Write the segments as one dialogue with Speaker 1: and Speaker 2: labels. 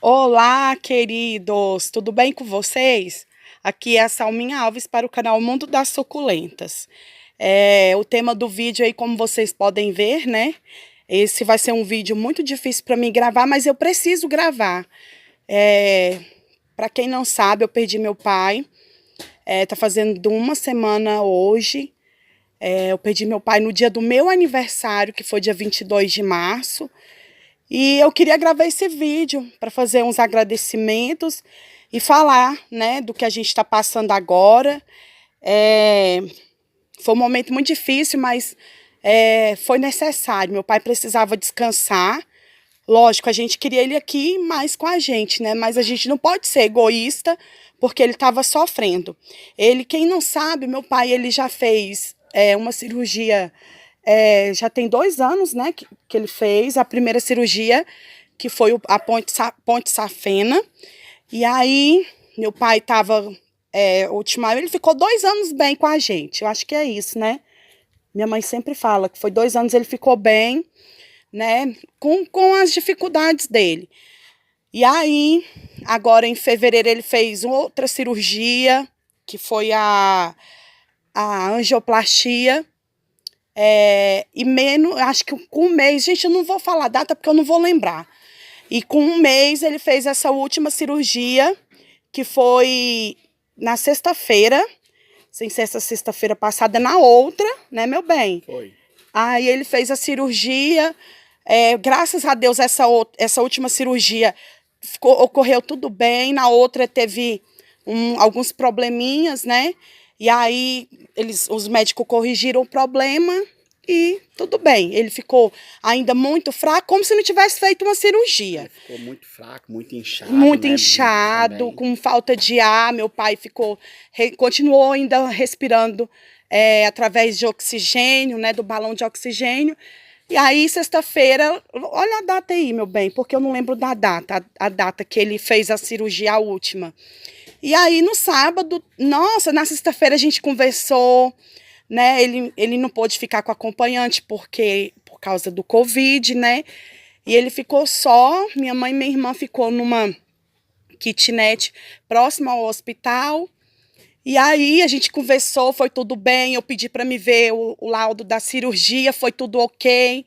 Speaker 1: Olá, queridos, tudo bem com vocês? Aqui é a Salminha Alves para o canal Mundo das Suculentas. O tema do vídeo aí, como vocês podem ver, né? Esse vai ser um vídeo muito difícil para mim gravar, mas eu preciso gravar. Para quem não sabe, eu perdi meu pai. Tá fazendo uma semana hoje. Eu perdi meu pai no dia do meu aniversário, que foi dia 22 de março. E eu queria gravar esse vídeo para fazer uns agradecimentos e falar, né, do que a gente está passando agora. Foi um momento muito difícil, mas foi necessário. Meu pai precisava descansar. Lógico, a gente queria ele aqui mais com a gente, né? Mas a gente não pode ser egoísta, porque ele estava sofrendo. Quem não sabe, meu pai, ele já fez uma cirurgia. Já tem 2 anos, né, que ele fez a primeira cirurgia, que foi a ponte safena. E aí, meu pai estava, ele ficou 2 anos bem com a gente. Eu acho que é isso, né? Minha mãe sempre fala que foi 2 anos ele ficou bem, né, com as dificuldades dele. E aí, agora em fevereiro, ele fez outra cirurgia, que foi a angioplastia. Acho que com um mês, gente, eu não vou falar a data porque eu não vou lembrar. E com um mês ele fez essa última cirurgia, que foi na sexta-feira, sem ser essa sexta-feira passada, na outra, né, meu bem?
Speaker 2: Foi.
Speaker 1: Aí ele fez a cirurgia, graças a Deus essa última cirurgia ocorreu tudo bem, na outra teve alguns probleminhas, né? E aí os médicos corrigiram o problema e tudo bem. Ele ficou ainda muito fraco, como se não tivesse feito uma cirurgia.
Speaker 2: Ele ficou muito fraco, muito inchado.
Speaker 1: Muito
Speaker 2: né?
Speaker 1: inchado, com falta de ar. Meu pai continuou ainda respirando através de oxigênio, né, do balão de oxigênio. E aí, sexta-feira, olha a data aí, meu bem, porque eu não lembro da data, a data que ele fez a cirurgia, a última. E aí, no sábado, nossa, na sexta-feira a gente conversou, né? Ele não pôde ficar com acompanhante por causa do Covid, né? E ele ficou só, minha mãe e minha irmã ficou numa kitnet próxima ao hospital. E aí a gente conversou, foi tudo bem, eu pedi para me ver o laudo da cirurgia, foi tudo ok.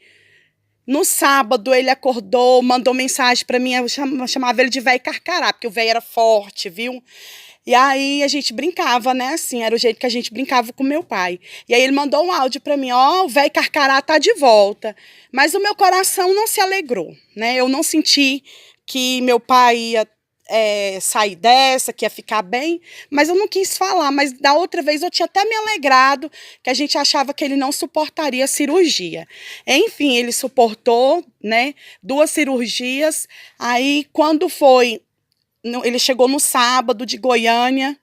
Speaker 1: No sábado ele acordou, mandou mensagem para mim, eu chamava ele de velho carcará, porque o velho era forte, viu? E aí a gente brincava, né, assim, era o jeito que a gente brincava com meu pai. E aí ele mandou um áudio para mim, ó, o velho carcará tá de volta. Mas o meu coração não se alegrou, né? Eu não senti que meu pai ia sair dessa, que ia ficar bem, mas eu não quis falar. Mas da outra vez eu tinha até me alegrado, que a gente achava que ele não suportaria a cirurgia. Enfim, ele suportou, né, 2 cirurgias. Aí quando foi, ele chegou no sábado de Goiânia.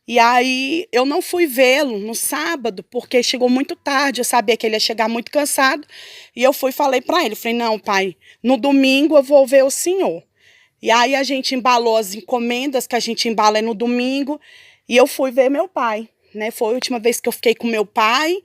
Speaker 1: E aí eu não fui vê-lo no sábado, porque chegou muito tarde, eu sabia que ele ia chegar muito cansado. E eu fui e falei para ele, falei, não, pai, no domingo eu vou ver o senhor. E aí a gente embalou as encomendas, que a gente embala no domingo, e eu fui ver meu pai, né? Foi a última vez que eu fiquei com meu pai,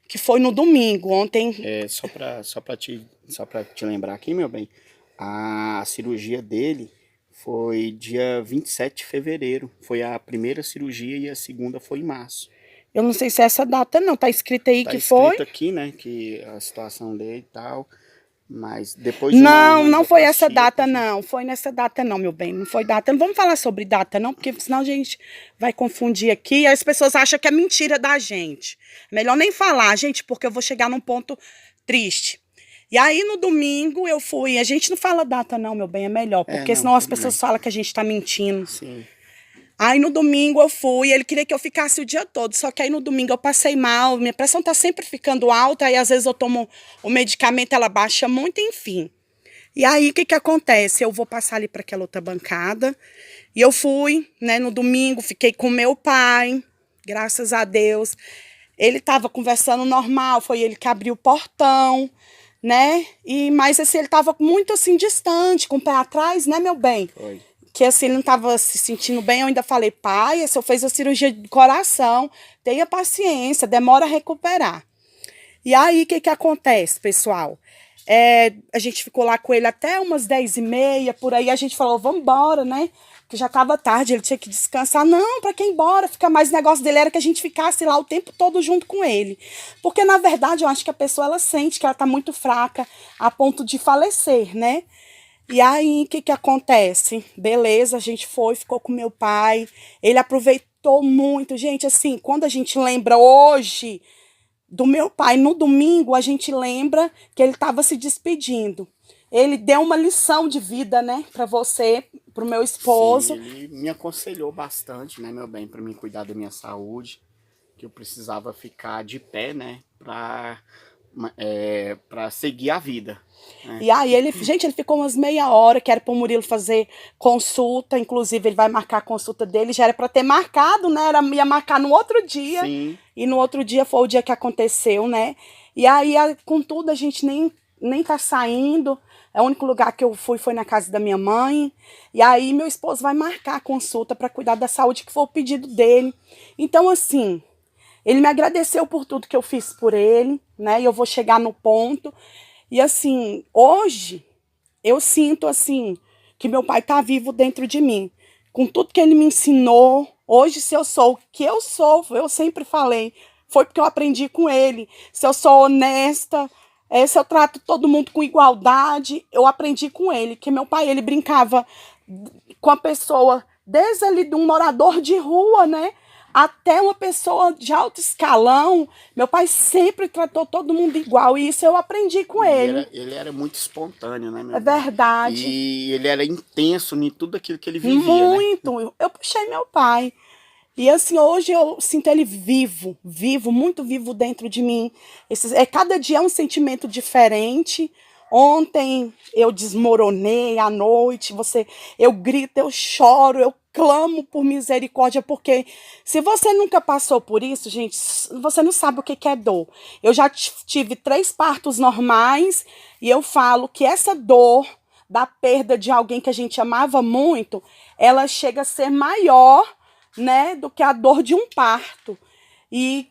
Speaker 1: que foi no domingo, ontem.
Speaker 2: Só pra te lembrar aqui, meu bem, a cirurgia dele foi dia 27 de fevereiro. Foi a primeira cirurgia e a segunda foi em março.
Speaker 1: Eu não sei se é essa data não, tá escrito aí
Speaker 2: Tá
Speaker 1: que foi?
Speaker 2: escrito aqui, né, que a situação dele e tal, mas depois de uma
Speaker 1: Não foi essa
Speaker 2: angioplastia,
Speaker 1: data não, foi nessa data não, meu bem, não foi data. Não vamos falar sobre data não, porque senão a gente vai confundir aqui e as pessoas acham que é mentira da gente. Melhor nem falar, gente, porque eu vou chegar num ponto triste. E aí no domingo eu fui, a gente não fala data não, meu bem, é melhor, porque
Speaker 2: não,
Speaker 1: senão as
Speaker 2: tudo
Speaker 1: pessoas
Speaker 2: bem.
Speaker 1: falam que a gente tá mentindo.
Speaker 2: Sim.
Speaker 1: Aí no domingo eu fui, ele queria que eu ficasse o dia todo, só que aí no domingo eu passei mal, minha pressão tá sempre ficando alta, aí às vezes eu tomo o medicamento, ela baixa muito, enfim. E aí o que que acontece? Eu vou passar ali para aquela outra bancada, e eu fui, né, no domingo, fiquei com meu pai, graças a Deus. Ele estava conversando normal, foi ele que abriu o portão, né? Mas assim, ele estava muito assim distante, com o pé atrás, né, meu bem?
Speaker 2: Foi.
Speaker 1: Que assim, ele não estava se sentindo bem, eu ainda falei, pai, o senhor fez a cirurgia de coração, tenha paciência, demora a recuperar. E aí, o que que acontece, pessoal? A gente ficou lá com ele até umas 10h30, por aí. A gente falou, vamos embora, né? Que já estava tarde, ele tinha que descansar. Não, para que ir embora? Ficar mais, o negócio dele era que a gente ficasse lá o tempo todo junto com ele. Porque, na verdade, eu acho que a pessoa, ela sente que ela está muito fraca a ponto de falecer, né? E aí, o que que acontece? Beleza, a gente foi, ficou com meu pai. Ele aproveitou muito. Gente, assim, quando a gente lembra hoje do meu pai, no domingo, a gente lembra que ele estava se despedindo. Ele deu uma lição de vida, né, para você, para o meu esposo.
Speaker 2: Sim, ele me aconselhou bastante, né, meu bem, para mim cuidar da minha saúde, que eu precisava ficar de pé, né, para seguir a vida. Né?
Speaker 1: E aí gente, ele ficou umas meia hora, que era para o Murilo fazer consulta, inclusive ele vai marcar a consulta dele, já era para ter marcado, né, ia marcar no outro dia.
Speaker 2: Sim.
Speaker 1: E no outro dia foi o dia que aconteceu, né? E aí, contudo, a gente nem tá saindo. O único lugar que eu fui foi na casa da minha mãe. E aí, meu esposo vai marcar a consulta para cuidar da saúde, que foi o pedido dele. Então, assim, ele me agradeceu por tudo que eu fiz por ele, né? E eu vou chegar no ponto. E, assim, hoje, eu sinto, assim, que meu pai tá vivo dentro de mim. Com tudo que ele me ensinou, hoje, se eu sou o que eu sou, eu sempre falei, foi porque eu aprendi com ele. Se eu sou honesta, se eu trato todo mundo com igualdade, eu aprendi com ele. Que meu pai, ele brincava com a pessoa, desde ali de um morador de rua, né? Até uma pessoa de alto escalão. Meu pai sempre tratou todo mundo igual. E isso eu aprendi com ele.
Speaker 2: Ele era muito espontâneo, né, meu
Speaker 1: É
Speaker 2: bem?
Speaker 1: verdade.
Speaker 2: E ele era intenso em tudo aquilo que ele vivia,
Speaker 1: muito.
Speaker 2: né?
Speaker 1: Eu puxei meu pai. E assim, hoje eu sinto ele vivo, muito vivo dentro de mim. Cada dia é um sentimento diferente. Ontem eu desmoronei à noite, eu grito, eu choro, eu clamo por misericórdia, porque se você nunca passou por isso, gente, você não sabe o que é dor. Eu já tive 3 partos normais e eu falo que essa dor da perda de alguém que a gente amava muito, ela chega a ser maior, né, do que a dor de um parto. E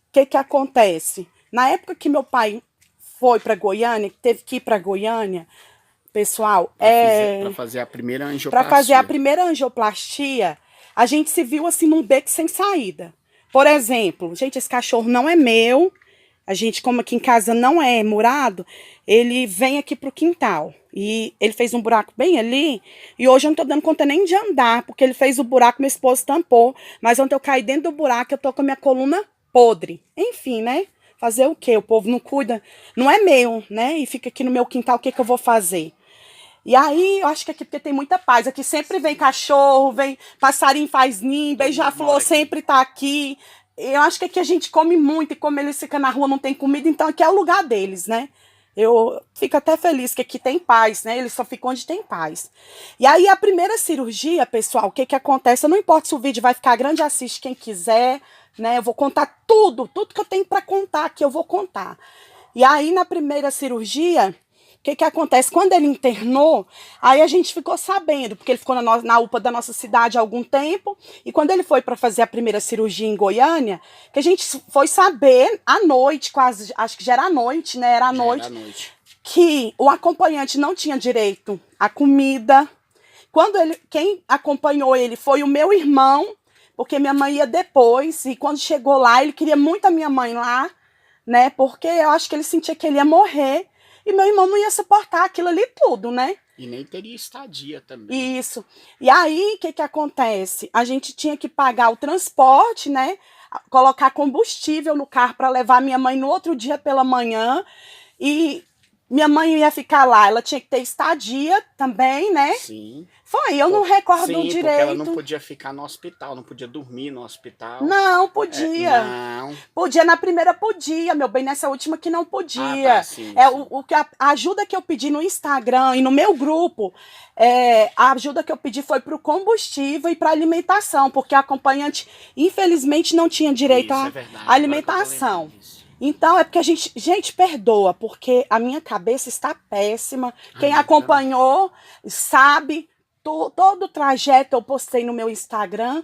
Speaker 1: o que acontece? Na época que meu pai foi para Goiânia, que teve que ir para Goiânia, pessoal,
Speaker 2: para fazer a primeira angioplastia.
Speaker 1: Para fazer a primeira angioplastia, a gente se viu assim num beco sem saída. Por exemplo, gente, esse cachorro não é meu. A gente, como aqui em casa não é murado, ele vem aqui pro quintal. E ele fez um buraco bem ali. E hoje eu não tô dando conta nem de andar, porque ele fez o buraco, meu esposo tampou. Mas ontem eu caí dentro do buraco, eu tô com a minha coluna podre. Enfim, né? Fazer o quê? O povo não cuida. Não é meu, né? E fica aqui no meu quintal, o que eu vou fazer? E aí, eu acho que aqui porque tem muita paz. Aqui sempre vem cachorro, vem passarinho faz ninho, beija-flor sempre tá aqui. Eu acho que aqui a gente come muito, e como eles ficam na rua, não tem comida, então aqui é o lugar deles, né? Eu fico até feliz que aqui tem paz, né? Eles só ficam onde tem paz. E aí, a primeira cirurgia, pessoal, o que acontece? Não importa se o vídeo vai ficar grande, assiste quem quiser, né? Eu vou contar tudo que eu tenho para contar aqui, eu vou contar. E aí, na primeira cirurgia, o que acontece? Quando ele internou, aí a gente ficou sabendo, porque ele ficou na UPA da nossa cidade há algum tempo, e quando ele foi para fazer a primeira cirurgia em Goiânia, que a gente foi saber à noite, quase, acho que já era à noite, né? Era à noite, que o acompanhante não tinha direito à comida. Quem acompanhou ele foi o meu irmão, porque minha mãe ia depois, e quando chegou lá, ele queria muito a minha mãe lá, né? Porque eu acho que ele sentia que ele ia morrer. E meu irmão não ia suportar aquilo ali tudo, né?
Speaker 2: E nem teria estadia também.
Speaker 1: Isso. E aí, o que acontece? A gente tinha que pagar o transporte, né? Colocar combustível no carro para levar minha mãe no outro dia pela manhã. E minha mãe ia ficar lá. Ela tinha que ter estadia também, né?
Speaker 2: Sim.
Speaker 1: Foi, eu não recordo
Speaker 2: direito.
Speaker 1: Porque
Speaker 2: ela não podia ficar no hospital, não podia dormir no hospital.
Speaker 1: Não, podia.
Speaker 2: Não.
Speaker 1: Podia, na primeira podia, meu bem, nessa última que não podia.
Speaker 2: Ah, tá, sim,
Speaker 1: a ajuda que eu pedi no Instagram e no meu grupo, a ajuda que eu pedi foi para o combustível e para alimentação, porque a acompanhante, infelizmente, não tinha direito à alimentação. Então, é porque a gente perdoa, porque a minha cabeça está péssima. Quem acompanhou sabe. Todo o trajeto eu postei no meu Instagram.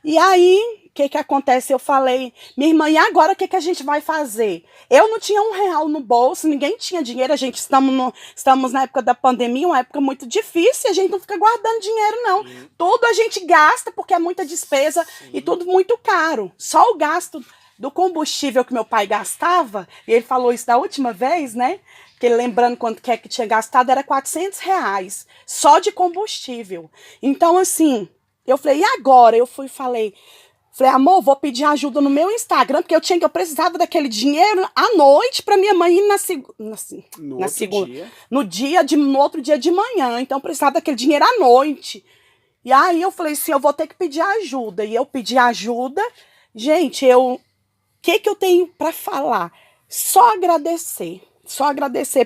Speaker 1: E aí, que acontece? Eu falei, minha irmã, e agora o que a gente vai fazer? Eu não tinha R$ 1 no bolso, ninguém tinha dinheiro, a gente estamos na época da pandemia, uma época muito difícil, a gente não fica guardando dinheiro, não. Tudo a gente gasta porque é muita despesa e tudo muito caro. Só o gasto do combustível que meu pai gastava, e ele falou isso da última vez, né? Que lembrando quanto que tinha gastado, era R$ 400, só de combustível. Então, assim, eu falei, e agora? Falei, amor, vou pedir ajuda no meu Instagram, porque eu precisava daquele dinheiro à noite para minha mãe ir na segunda. No outro dia de manhã. Então, eu precisava daquele dinheiro à noite. E aí eu falei assim, eu vou ter que pedir ajuda. E eu pedi ajuda. Gente, o que eu tenho para falar? Só agradecer,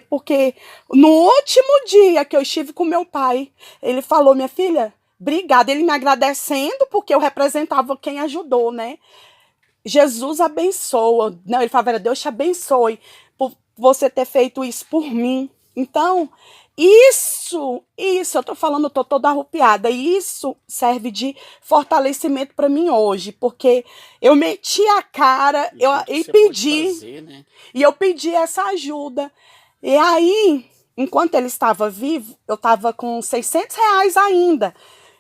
Speaker 1: porque no último dia que eu estive com meu pai, ele falou, minha filha, obrigada. Ele me agradecendo porque eu representava quem ajudou, né? Jesus abençoa. Não, ele falava, Deus te abençoe por você ter feito isso por mim. Então, isso, eu tô falando, eu tô toda arrupiada. Isso serve de fortalecimento para mim hoje, porque eu meti a cara e pedi,
Speaker 2: fazer, né?
Speaker 1: e eu pedi essa ajuda. E aí, enquanto ele estava vivo, eu estava com R$ 600 ainda.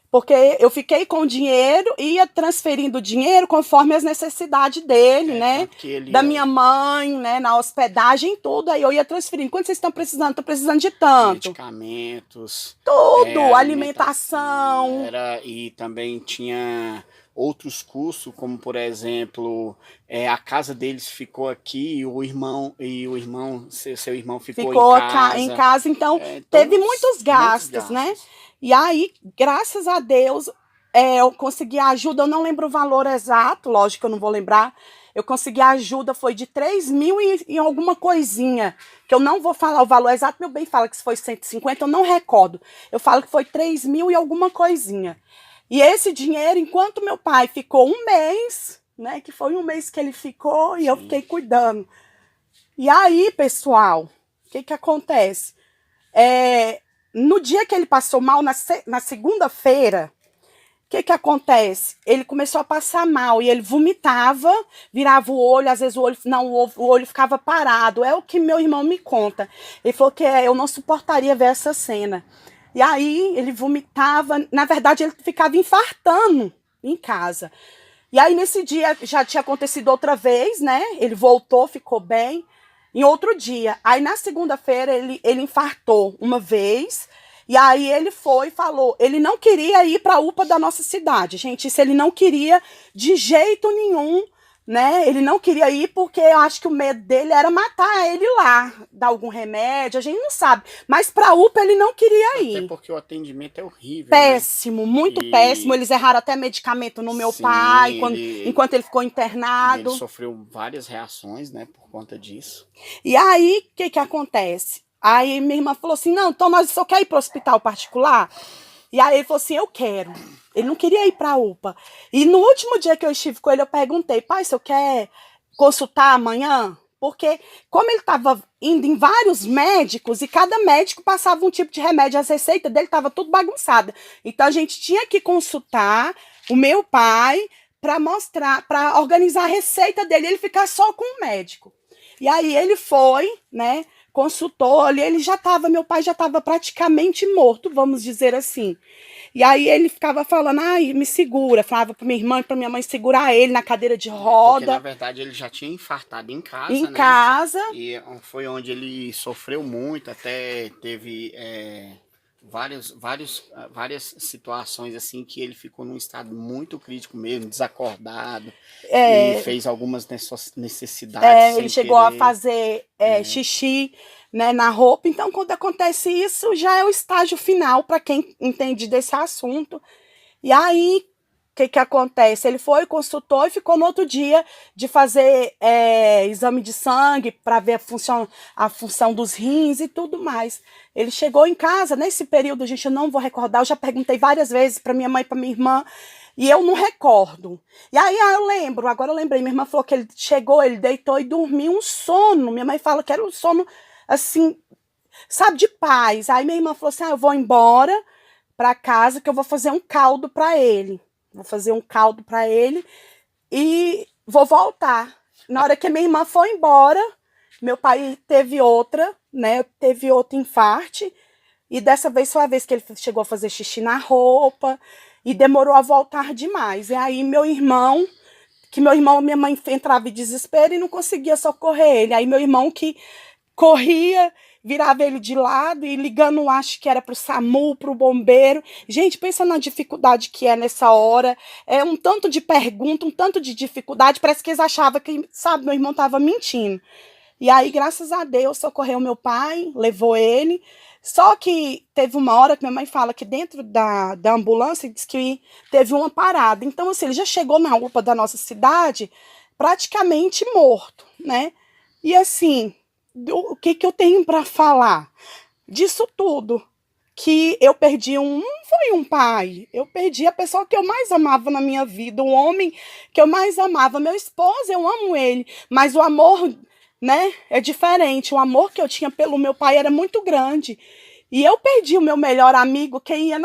Speaker 1: Porque eu fiquei com o dinheiro, ia transferindo o dinheiro conforme as necessidades dele, né? Da minha mãe, né? Na hospedagem, tudo. Aí eu ia transferindo. Quanto vocês estão precisando? Estou precisando de tanto.
Speaker 2: Medicamentos.
Speaker 1: Tudo, alimentação.
Speaker 2: E também tinha outros custos, como por exemplo, a casa deles ficou aqui seu irmão ficou
Speaker 1: em casa. Então, teve muitos gastos, né? E aí, graças a Deus, eu consegui a ajuda, eu não lembro o valor exato, lógico que eu não vou lembrar. Eu consegui a ajuda, foi de 3 mil e alguma coisinha, que eu não vou falar o valor exato, meu bem fala que foi 150, eu não recordo. Eu falo que foi 3 mil e alguma coisinha. E esse dinheiro, enquanto meu pai ficou um mês, né, que foi um mês que ele ficou, e eu fiquei cuidando. E aí, pessoal, o que acontece? No dia que ele passou mal, na segunda-feira, o que acontece? Ele começou a passar mal e ele vomitava, virava o olho, às vezes o olho ficava parado. É o que meu irmão me conta. Ele falou que eu não suportaria ver essa cena. E aí ele vomitava, na verdade ele ficava infartando em casa. E aí nesse dia já tinha acontecido outra vez, né? Ele voltou, ficou bem. Em outro dia. Aí na segunda-feira ele infartou uma vez. E aí ele falou, ele não queria ir para a UPA da nossa cidade, gente, isso ele não queria de jeito nenhum, né? Ele não queria ir porque eu acho que o medo dele era matar ele lá, dar algum remédio, a gente não sabe. Mas para a UPA ele não queria ir.
Speaker 2: Até porque o atendimento é horrível.
Speaker 1: Péssimo, né? Muito péssimo. Eles erraram até medicamento no meu pai, enquanto ele ficou internado.
Speaker 2: Ele sofreu várias reações, né, por conta disso.
Speaker 1: E aí, o que acontece? Aí minha irmã falou assim, não, então nós só quer ir para o hospital particular? E aí ele falou assim, eu quero. Ele não queria ir para a UPA. E no último dia que eu estive com ele, eu perguntei, pai, você quer consultar amanhã? Porque como ele estava indo em vários médicos e cada médico passava um tipo de remédio, as receitas dele estavam tudo bagunçada. Então a gente tinha que consultar o meu pai para mostrar, para organizar a receita dele, ele ficar só com o médico. E aí ele foi, né? Consultou ali, meu pai já estava praticamente morto, vamos dizer assim. E aí ele ficava falando, ai, me segura, falava para minha irmã e para minha mãe segurar ele na cadeira de roda. Porque
Speaker 2: na verdade ele já tinha infartado em casa,
Speaker 1: né? Em casa.
Speaker 2: E foi onde ele sofreu muito, até teve várias situações assim que ele ficou num estado muito crítico mesmo, desacordado, e fez algumas necessidades.
Speaker 1: Ele chegou a fazer xixi, né, na roupa. Então, quando acontece isso, já é o estágio final para quem entende desse assunto. E aí, o que acontece? Ele foi, consultou e ficou no outro dia de fazer exame de sangue para ver a função dos rins e tudo mais. Ele chegou em casa, nesse período, gente, eu não vou recordar, eu já perguntei várias vezes para minha mãe e para minha irmã, e eu não recordo. E aí agora eu lembrei, minha irmã falou que ele chegou, ele deitou e dormiu um sono. Minha mãe fala que era um sono, assim, sabe, de paz. Aí minha irmã falou assim, eu vou embora para casa que eu vou fazer um caldo para ele. Vou fazer um caldo para ele e vou voltar. Na hora que minha irmã foi embora, meu pai teve outra, né? Teve outro infarte. E dessa vez foi a vez que ele chegou a fazer xixi na roupa e demorou a voltar demais. E aí meu irmão, minha mãe entrava em desespero e não conseguia socorrer ele. Aí meu irmão que corria, virava ele de lado e ligando, acho que era para o SAMU, para o bombeiro. Gente, pensa na dificuldade que é nessa hora. É um tanto de pergunta, um tanto de dificuldade. Parece que eles achavam que, sabe, meu irmão estava mentindo. E aí, graças a Deus, socorreu meu pai, levou ele. Só que teve uma hora que minha mãe fala que dentro da ambulância diz que teve uma parada. Então, assim, ele já chegou na UPA da nossa cidade praticamente morto, né? E assim, o que eu tenho para falar disso tudo? Que eu perdi não foi um pai, eu perdi a pessoa que eu mais amava na minha vida, o homem que eu mais amava, meu esposo, eu amo ele, mas o amor, né, é diferente, o amor que eu tinha pelo meu pai era muito grande, e eu perdi o meu melhor amigo, quem ia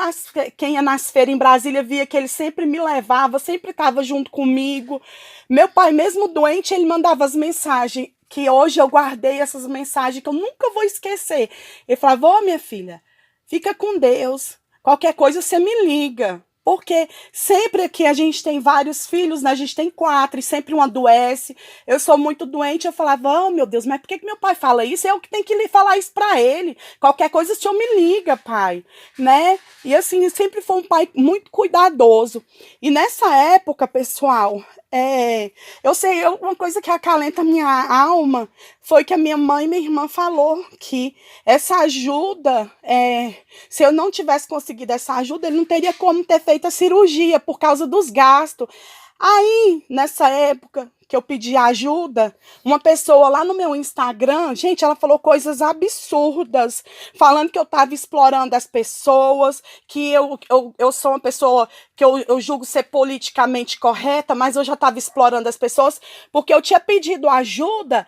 Speaker 1: nas feiras em Brasília via que ele sempre me levava, sempre estava junto comigo, meu pai mesmo doente, ele mandava as mensagens, que hoje eu guardei essas mensagens que eu nunca vou esquecer, ele falava, ô minha filha, fica com Deus. Qualquer coisa você me liga. Porque sempre que a gente tem vários filhos, né? A gente tem 4 e sempre um adoece. Eu sou muito doente, eu falava, oh meu Deus, mas por que meu pai fala isso? Eu que tenho que lhe falar isso para ele. Qualquer coisa o senhor me liga, pai, né? E assim, sempre foi um pai muito cuidadoso. E nessa época, pessoal, eu sei, uma coisa que acalenta a minha alma foi que a minha mãe e minha irmã falou que essa ajuda, se eu não tivesse conseguido essa ajuda, ele não teria como ter feito a cirurgia por causa dos gastos. Aí, nessa época que eu pedi ajuda, uma pessoa lá no meu Instagram, gente, ela falou coisas absurdas, falando que eu estava explorando as pessoas, que eu sou uma pessoa que eu julgo ser politicamente correta, mas eu já estava explorando as pessoas, porque eu tinha pedido ajuda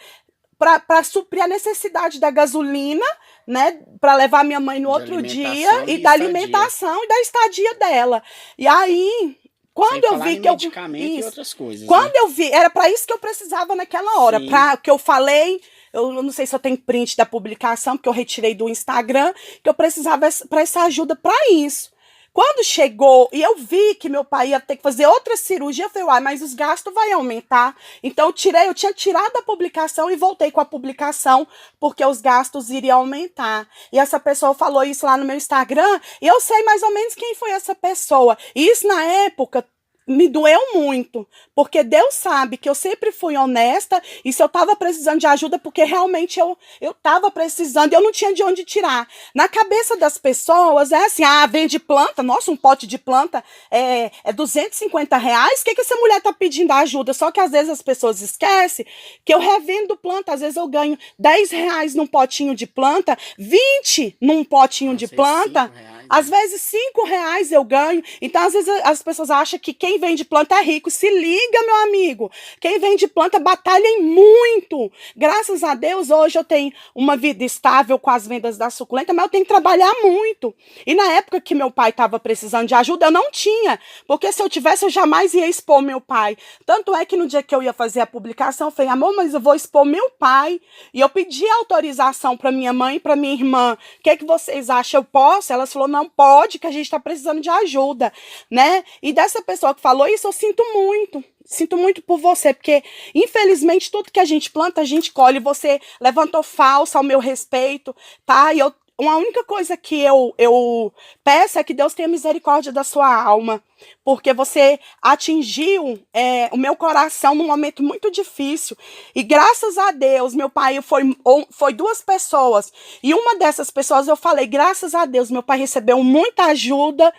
Speaker 1: para suprir a necessidade da gasolina, né, para levar minha mãe no outro dia e da alimentação e da estadia dela. E aí, quando eu vi que eu
Speaker 2: medicamento e outras coisas,
Speaker 1: quando eu vi, era para isso que eu precisava naquela hora, para que eu falei, eu não sei se eu tenho print da publicação, porque eu retirei do Instagram, que eu precisava para essa ajuda para isso. Quando chegou e eu vi que meu pai ia ter que fazer outra cirurgia, eu falei, uai, mas os gastos vão aumentar. Então eu tinha tirado a publicação e voltei com a publicação, porque os gastos iriam aumentar. E essa pessoa falou isso lá no meu Instagram, e eu sei mais ou menos quem foi essa pessoa. E isso na época me doeu muito, porque Deus sabe que eu sempre fui honesta e se eu estava precisando de ajuda, porque realmente eu estava precisando e eu não tinha de onde tirar. Na cabeça das pessoas é assim, vende planta, nossa, um pote de planta é R$ 250, o que essa mulher está pedindo ajuda? Só que às vezes as pessoas esquecem que eu revendo planta, às vezes eu ganho R$ 10 num potinho de planta, 20 num potinho de planta, às vezes R$ 5 eu ganho, então às vezes as pessoas acham que quem vende planta é rico. Se liga, meu amigo. Quem vende planta batalha muito. Graças a Deus, hoje eu tenho uma vida estável com as vendas da suculenta, mas eu tenho que trabalhar muito. E na época que meu pai estava precisando de ajuda, eu não tinha. Porque se eu tivesse, eu jamais ia expor meu pai. Tanto é que no dia que eu ia fazer a publicação, eu falei, amor, mas eu vou expor meu pai. E eu pedi autorização para minha mãe e para minha irmã. O que vocês acham? Eu posso? Elas falaram, não pode, que a gente está precisando de ajuda, né? E dessa pessoa que falou isso, eu sinto muito por você, porque infelizmente tudo que a gente planta, a gente colhe. Você levantou falsa ao meu respeito, tá? E uma única coisa que eu peço é que Deus tenha misericórdia da sua alma, porque você atingiu o meu coração num momento muito difícil. E graças a Deus, meu pai foi 2 pessoas. E uma dessas pessoas eu falei, graças a Deus, meu pai recebeu muita ajuda.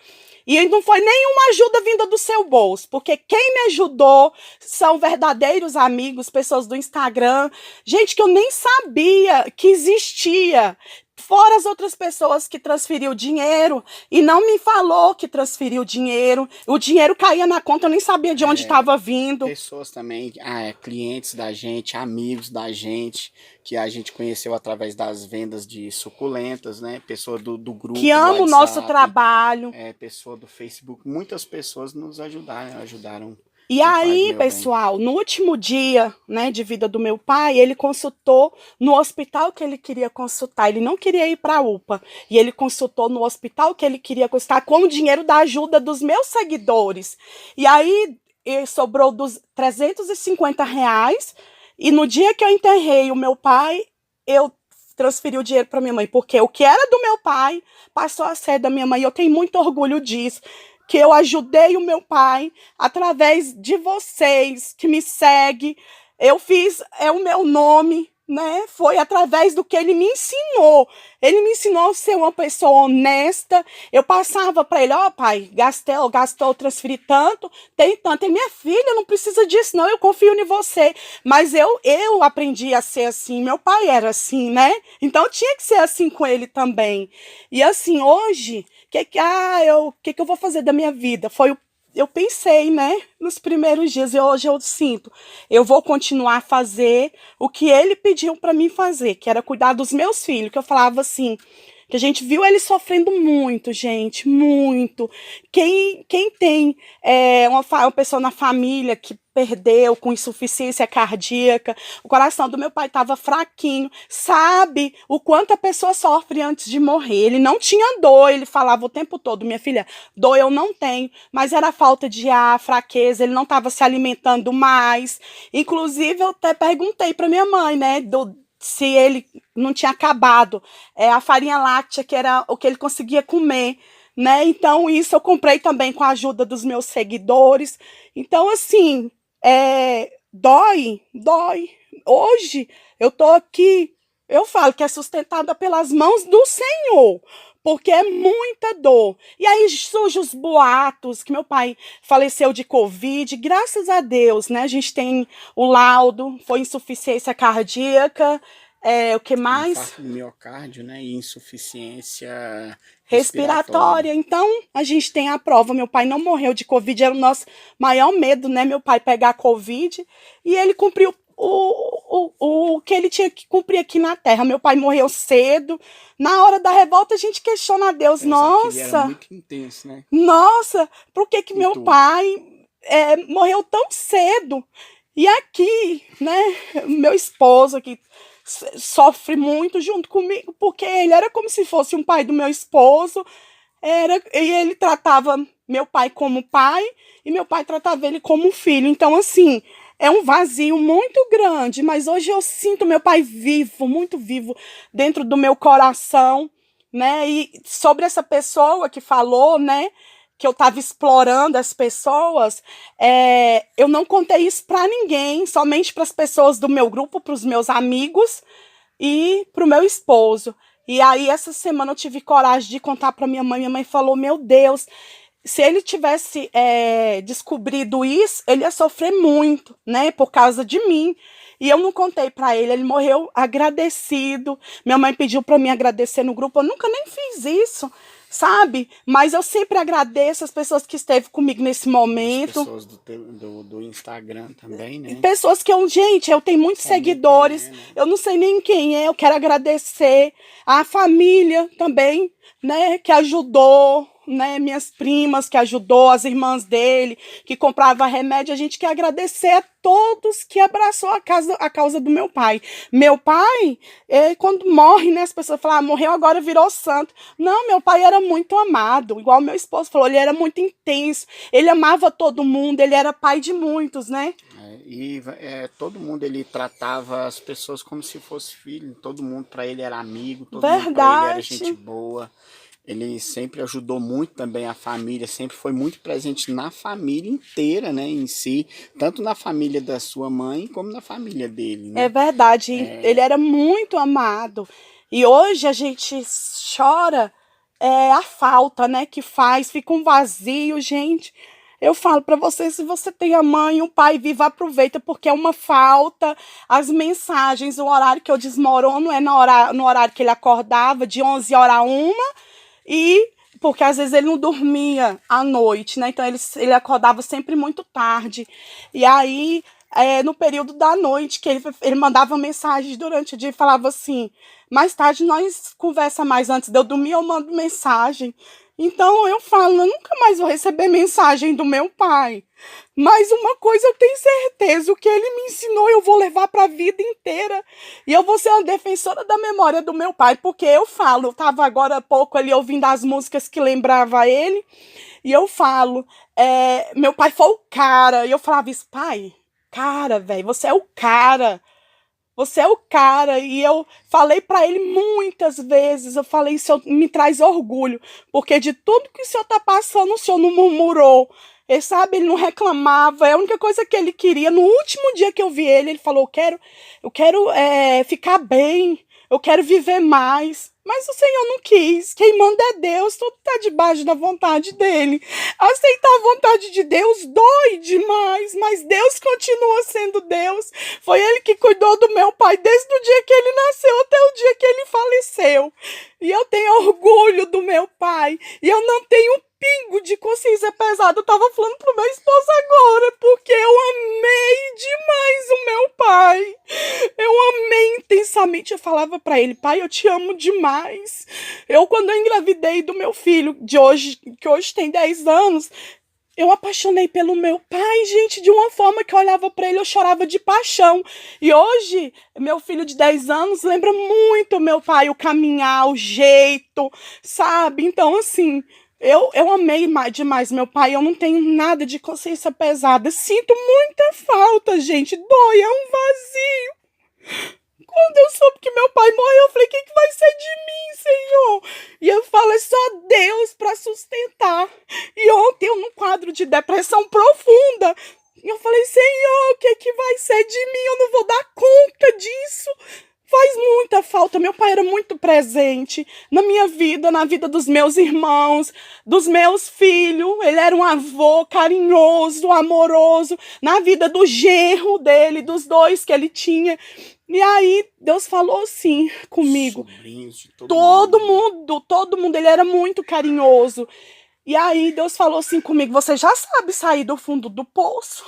Speaker 1: E não foi nenhuma ajuda vinda do seu bolso, porque quem me ajudou são verdadeiros amigos, pessoas do Instagram, gente que eu nem sabia que existia. Fora as outras pessoas que transferiu dinheiro e não me falou que transferiu dinheiro. O dinheiro caía na conta, eu nem sabia de onde estava vindo.
Speaker 2: Pessoas também, clientes da gente, amigos da gente, que a gente conheceu através das vendas de suculentas, né? Pessoa do grupo,
Speaker 1: que ama o nosso trabalho.
Speaker 2: Pessoa do Facebook. Muitas pessoas nos ajudaram
Speaker 1: E
Speaker 2: Não faz
Speaker 1: aí,
Speaker 2: meu bem.
Speaker 1: pessoal, no último dia, né, de vida do meu pai, ele consultou no hospital que ele queria consultar. Ele não queria ir para a UPA. E ele consultou no hospital que ele queria consultar com o dinheiro da ajuda dos meus seguidores. E aí sobrou dos R$ 350. E no dia que eu enterrei o meu pai, eu transferi o dinheiro para minha mãe. Porque o que era do meu pai passou a ser da minha mãe. Eu tenho muito orgulho disso, que eu ajudei o meu pai através de vocês que me seguem. Eu fiz, é o meu nome, né? Foi através do que ele me ensinou. Ele me ensinou a ser uma pessoa honesta. Eu passava para ele, ó, pai, gastou, transferi tanto, tem tanto. E minha filha, não precisa disso, não, eu confio em você. Mas eu aprendi a ser assim, meu pai era assim, né? Então tinha que ser assim com ele também. E assim, hoje, que eu vou fazer da minha vida? Eu pensei, né, nos primeiros dias, e hoje eu sinto, eu vou continuar a fazer o que ele pediu para mim fazer, que era cuidar dos meus filhos, que eu falava assim, que a gente viu ele sofrendo muito, gente, muito. Quem tem uma pessoa na família que perdeu com insuficiência cardíaca, o coração do meu pai estava fraquinho, sabe o quanto a pessoa sofre antes de morrer. Ele não tinha dor, ele falava o tempo todo, minha filha, dor eu não tenho, mas era falta de ar, fraqueza, ele não estava se alimentando mais. Inclusive, eu até perguntei para minha mãe, né, se ele não tinha acabado a farinha láctea, que era o que ele conseguia comer, né? Então, isso eu comprei também com a ajuda dos meus seguidores. Então, assim, dói. Hoje, eu tô aqui, eu falo que é sustentada pelas mãos do Senhor, porque é muita dor. E aí surgem os boatos que meu pai faleceu de Covid, graças a Deus, né? A gente tem o laudo, foi insuficiência cardíaca, o que mais?
Speaker 2: Infarto do miocárdio, né? E insuficiência respiratória.
Speaker 1: Respiratória. Então, a gente tem a prova. Meu pai não morreu de Covid, era o nosso maior medo, né? Meu pai pegar Covid. E ele cumpriu o que ele tinha que cumprir aqui na Terra. Meu pai morreu cedo. Na hora da revolta, a gente questiona a Deus.
Speaker 2: Apesar que ele era
Speaker 1: Nossa,
Speaker 2: muito intenso, né?
Speaker 1: nossa, por que que
Speaker 2: Em
Speaker 1: meu
Speaker 2: tudo.
Speaker 1: pai morreu tão cedo? E aqui, né, meu esposo aqui sofre muito junto comigo, porque ele era como se fosse um pai do meu esposo, e ele tratava meu pai como pai, e meu pai tratava ele como filho. Então, assim, é um vazio muito grande, mas hoje eu sinto meu pai vivo, muito vivo, dentro do meu coração, né? E sobre essa pessoa que falou, né, que eu estava explorando as pessoas, eu não contei isso para ninguém, somente para as pessoas do meu grupo, para os meus amigos e para o meu esposo. E aí, essa semana, eu tive coragem de contar para minha mãe. Minha mãe falou: Meu Deus, se ele tivesse descobrido isso, ele ia sofrer muito, né, por causa de mim. E eu não contei para ele. Ele morreu agradecido. Minha mãe pediu para mim agradecer no grupo. Eu nunca nem fiz isso, sabe? Mas eu sempre agradeço as pessoas que esteve comigo nesse
Speaker 2: As
Speaker 1: momento.
Speaker 2: pessoas do Instagram também, né?
Speaker 1: Pessoas que eu tenho muitos
Speaker 2: Sabia quem
Speaker 1: seguidores,
Speaker 2: é, né?
Speaker 1: eu não sei nem quem é, eu quero agradecer a família também, né, que ajudou, né, minhas primas que ajudou, as irmãs dele, que comprava remédio. A gente quer agradecer a todos que abraçou a causa do meu pai. Meu pai, quando morre, né, as pessoas falam, morreu agora, virou santo. Não, meu pai era muito amado, igual meu esposo falou, ele era muito intenso, ele amava todo mundo, ele era pai de muitos, né?
Speaker 2: Todo mundo ele tratava as pessoas como se fosse filho, todo mundo para ele era amigo, todo mundo para ele era gente
Speaker 1: Verdade.
Speaker 2: boa. Ele sempre ajudou muito também a família, sempre foi muito presente na família inteira, né, em si, tanto na família da sua mãe como na família dele,
Speaker 1: É
Speaker 2: né?
Speaker 1: verdade, ele era muito amado. E hoje a gente chora a falta, né, que faz, fica um vazio, gente. Eu falo para você, se você tem a mãe e o pai vivo, aproveita, porque é uma falta. As mensagens, o horário que eu desmorono é no horário que ele acordava, de 11 horas a 1, e porque às vezes ele não dormia à noite, né? Então ele acordava sempre muito tarde. E aí no período da noite, que ele mandava mensagem durante o dia e falava assim, mais tarde nós conversa mais, antes de eu dormir eu mando mensagem. Então eu falo, eu nunca mais vou receber mensagem do meu pai. Mas uma coisa eu tenho certeza, o que ele me ensinou eu vou levar para a vida inteira. E eu vou ser uma defensora da memória do meu pai, porque eu falo, eu estava agora há pouco ali ouvindo as músicas que lembrava ele, e eu falo, meu pai foi o cara, e eu falava isso, pai, cara, velho, você é o cara. Você é o cara, e eu falei para ele muitas vezes, eu falei, isso me traz orgulho, porque de tudo que o senhor está passando, o senhor não murmurou, ele, sabe, ele não reclamava, a única coisa que ele queria, no último dia que eu vi ele falou, eu quero ficar bem, eu quero viver mais. Mas o Senhor não quis. Quem manda é Deus. Tudo está debaixo da vontade dele. Aceitar a vontade de Deus dói demais. Mas Deus continua sendo Deus. Foi ele que cuidou do meu pai desde o dia que ele nasceu até o dia que ele faleceu. E eu tenho orgulho do meu pai. E eu não tenho pingo de consciência pesada. Eu estava falando pro meu esposo agora. Porque eu amei demais o meu pai. Eu amei intensamente. Eu falava para ele, pai, eu te amo demais. Quando eu engravidei do meu filho, que hoje tem 10 anos, eu apaixonei pelo meu pai, gente, de uma forma que eu olhava para ele, eu chorava de paixão. E hoje, meu filho de 10 anos lembra muito meu pai, o caminhar, o jeito, sabe? Então, assim, eu amei demais meu pai, eu não tenho nada de consciência pesada. Sinto muita falta, gente, dói, é um vazio. Quando eu soube que meu pai morreu, eu falei, o que vai ser de mim, Senhor? E eu falo, é só Deus para sustentar. E ontem eu num quadro de depressão profunda. E eu falei, Senhor, o que vai ser de mim? Eu não vou dar conta disso. Faz muita falta. Meu pai era muito presente na minha vida, na vida dos meus irmãos, dos meus filhos. Ele era um avô carinhoso, amoroso, na vida do genro dele, dos dois que ele tinha. E aí Deus falou assim comigo.
Speaker 2: Sobrinhos de
Speaker 1: Todo mundo, ele era muito carinhoso. E aí Deus falou assim comigo, você já sabe sair do fundo do poço?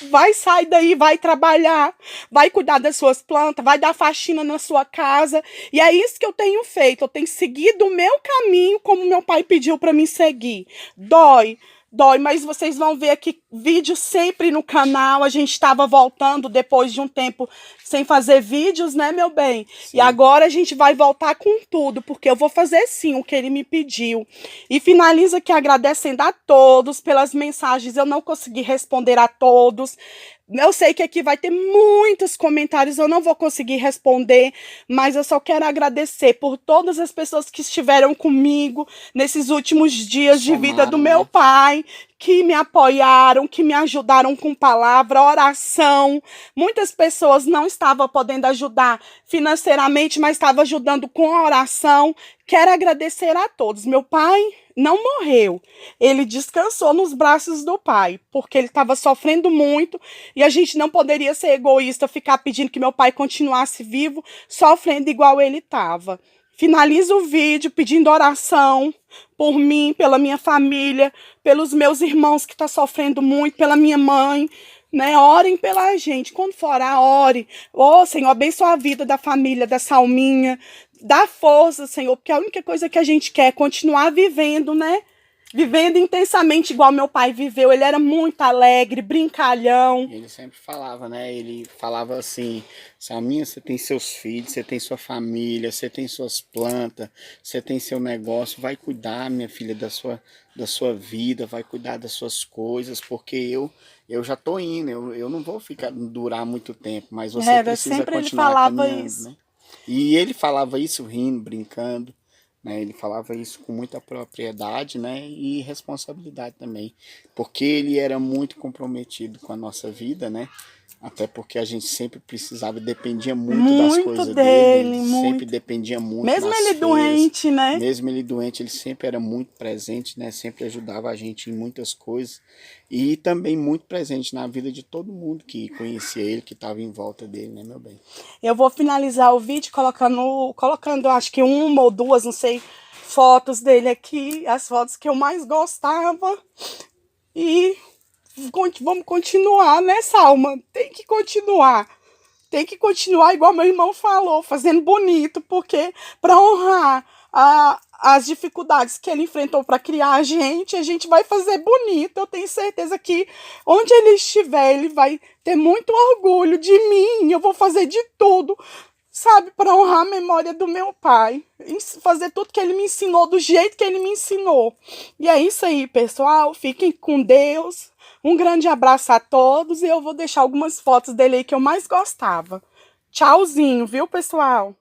Speaker 1: Vai sair daí, vai trabalhar, vai cuidar das suas plantas, vai dar faxina na sua casa. E é isso que eu tenho feito, eu tenho seguido o meu caminho como meu pai pediu para mim seguir. Dói, mas vocês vão ver aqui vídeo sempre no canal. A gente estava voltando depois de um tempo sem fazer vídeos, né, meu bem? Sim. E agora a gente vai voltar com tudo, porque eu vou fazer sim o que ele me pediu. E finalizo aqui agradecendo a todos pelas mensagens. Eu não consegui responder a todos. Eu sei que aqui vai ter muitos comentários, eu não vou conseguir responder, mas eu só quero agradecer por todas as pessoas que estiveram comigo nesses últimos dias de vida do meu pai, que me apoiaram, que me ajudaram com palavra, oração. Muitas pessoas não estavam podendo ajudar financeiramente, mas estavam ajudando com oração. Quero agradecer a todos. Meu pai não morreu, ele descansou nos braços do pai, porque ele estava sofrendo muito e a gente não poderia ser egoísta, ficar pedindo que meu pai continuasse vivo, sofrendo igual ele estava. Finalizo o vídeo pedindo oração por mim, pela minha família, pelos meus irmãos que estão sofrendo muito, pela minha mãe, né? Orem pela gente. Quando for orar, ore. Ô, Senhor, abençoa a vida da família, da Salminha. Dá força, Senhor, porque a única coisa que a gente quer é continuar vivendo, né? Vivendo intensamente igual meu pai viveu. Ele era muito alegre, brincalhão.
Speaker 2: Ele sempre falava, né? Ele falava assim, Salminha, você tem seus filhos, você tem sua família, você tem suas plantas, você tem seu negócio, vai cuidar, minha filha, da sua vida, vai cuidar das suas coisas, porque eu já tô indo, eu não vou durar muito tempo, mas você precisa continuar caminhando, isso. Né? E ele falava isso rindo, brincando, né? Ele falava isso com muita propriedade, né? E responsabilidade também, porque ele era muito comprometido com a nossa vida, né? Até porque a gente sempre precisava, dependia muito das coisas dele, ele sempre dependia muito.
Speaker 1: Mesmo ele doente, né?
Speaker 2: Mesmo ele doente, ele sempre era muito presente, né? Sempre ajudava a gente em muitas coisas. E também muito presente na vida de todo mundo que conhecia ele, que estava em volta dele, né, meu bem?
Speaker 1: Eu vou finalizar o vídeo colocando acho que uma ou duas, não sei, fotos dele aqui, as fotos que eu mais gostava. E vamos continuar, né, Salma? Tem que continuar. Tem que continuar, igual meu irmão falou, fazendo bonito, porque para honrar as dificuldades que ele enfrentou para criar a gente vai fazer bonito. Eu tenho certeza que onde ele estiver, ele vai ter muito orgulho de mim. Eu vou fazer de tudo, sabe, para honrar a memória do meu pai. Fazer tudo que ele me ensinou, do jeito que ele me ensinou. E é isso aí, pessoal. Fiquem com Deus. Um grande abraço a todos e eu vou deixar algumas fotos dele aí que eu mais gostava. Tchauzinho, viu, pessoal?